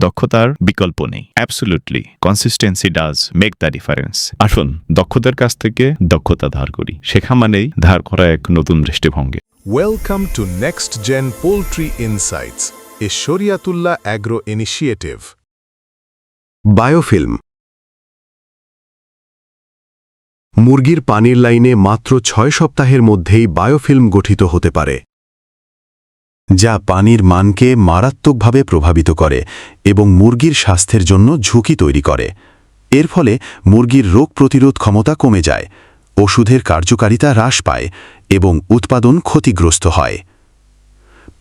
দক্ষতার বিকল্প নেই। Absolutely consistency does make the difference. আসুন দক্ষতার কাছ থেকে দক্ষতা ধার করি। শেখা মানেই ধার করা এক নতুন দৃষ্টিভঙ্গি। Welcome to Next Gen Poultry Insights, a Shariatullah Agro initiative. Biofilm. মুরগির পানির লাইনে মাত্র 6 সপ্তাহের মধ্যেই বায়োফিল্ম গঠিত হতে পারে, যা পানির মানকে মারাত্মকভাবে প্রভাবিত করে এবং মুরগির স্বাস্থ্যের জন্য ঝুঁকি তৈরি করে। এর ফলে মুরগির রোগ প্রতিরোধ ক্ষমতা কমে যায়, ওষুধের কার্যকারিতা হ্রাস পায় এবং উৎপাদন ক্ষতিগ্রস্ত হয়।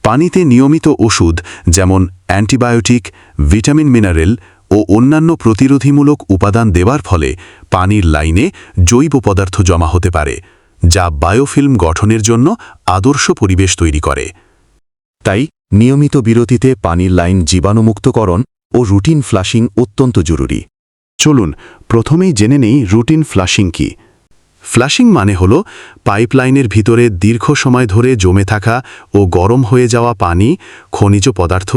পানিতে নিয়মিত ওষুধ যেমন অ্যান্টিবায়োটিক, ভিটামিন মিনারেল ও অন্যান্য প্রতিরোধীমূলক উপাদান দেওয়ার ফলে পানির লাইনে জৈব পদার্থ জমা হতে পারে, যা বায়োফিল্ম গঠনের জন্য আদর্শ পরিবেশ তৈরি করে। তাই নিয়মিত বিরতিতে পানির লাইন জীবাণুমুক্তকরণ ও রুটিন ফ্লাশিং অত্যন্ত জরুরি। চলুন প্রথমেই জেনে নেই রুটিন ফ্লাশিং কি। ফ্লাশিং মানে হল পাইপলাইনের ভিতরে দীর্ঘ সময় ধরে জমে থাকা ও গরম হয়ে যাওয়া পানি, খনিজ পদার্থ,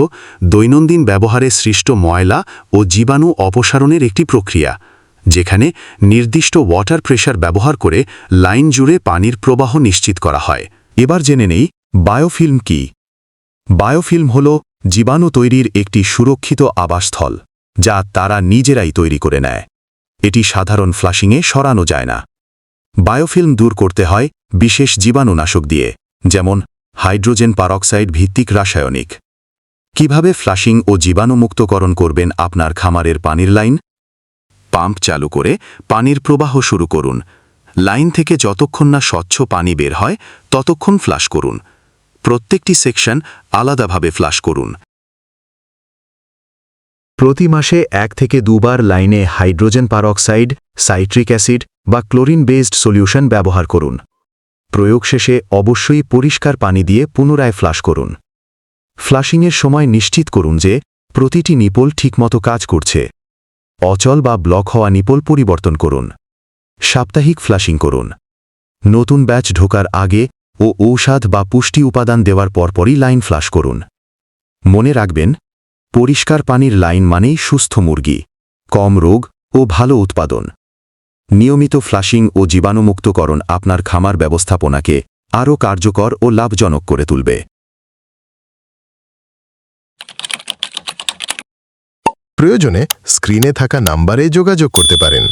দৈনন্দিন ব্যবহারে সৃষ্ট ময়লা ও জীবাণু অপসারণের একটি প্রক্রিয়া, যেখানে নির্দিষ্ট ওয়াটার প্রেশার ব্যবহার করে লাইন জুড়ে পানির প্রবাহ নিশ্চিত করা হয়। এবার জেনে নেই বায়োফিল্ম কি। বায়োফিল্ম হল জীবাণু তৈরির একটি সুরক্ষিত আবাসস্থল, যা তারা নিজেরাই তৈরি করে নেয়। এটি সাধারণ ফ্লাশিংয়ে সরানো যায় না। বায়োফিল্ম দূর করতে হয় বিশেষ জীবাণুনাশক দিয়ে, যেমন হাইড্রোজেন পারক্সাইড ভিত্তিক রাসায়নিক। কিভাবে ফ্লাশিং ও জীবাণুমুক্তকরণ করবেন আপনার খামারের পানির লাইন? পাম্প চালু করে পানির প্রবাহ শুরু করুন। লাইন থেকে যতক্ষণ না স্বচ্ছ পানি বের হয় ততক্ষণ ফ্লাশ করুন। প্রত্যেকটি সেকশন আলাদাভাবে ফ্লাশ করুন। প্রতি মাসে 1 থেকে 2 বার লাইনে হাইড্রোজেন পারক্সাইড, সাইট্রিক অ্যাসিড বা ক্লোরিন বেসড সলিউশন ব্যবহার করুন। প্রয়োগ শেষে অবশ্যই পরিষ্কার পানি দিয়ে পুনরায় ফ্লাশ করুন। ফ্লাশিংয়ের সময় নিশ্চিত করুন যে প্রতিটি নিপল ঠিকমতো কাজ করছে। অচল বা ব্লক হওয়া নিপল পরিবর্তন করুন। সাপ্তাহিক ফ্লাশিং করুন। নতুন ব্যাচ ঢোকার আগে ও ঔষধ বা পুষ্টি উপাদান দেওয়ার পরপরই লাইন ফ্লাশ করুন। মনে রাখবেন, পরিষ্কার পানির লাইন মানেই সুস্থ মুরগি, কম রোগ ও ভালো উৎপাদন। নিয়মিত ফ্লাশিং ও জীবাণুমুক্তকরণ আপনার খামার ব্যবস্থাপনাকে আরও কার্যকর ও লাভজনক করে তুলবে। প্রয়োজনে স্ক্রিনে থাকা নাম্বারে যোগাযোগ করতে পারেন।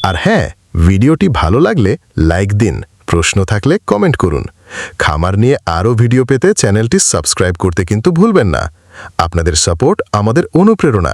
আর হ্যাঁ, ভিডিওটি ভালো লাগলে লাইক দিন, প্রশ্ন থাকলে কমেন্ট করুন। খামার নিয়ে আরও ভিডিও পেতে চ্যানেলটি সাবস্ক্রাইব করতে কিন্তু ভুলবেন না। আপনাদের সাপোর্ট আমাদের অনুপ্রেরণা।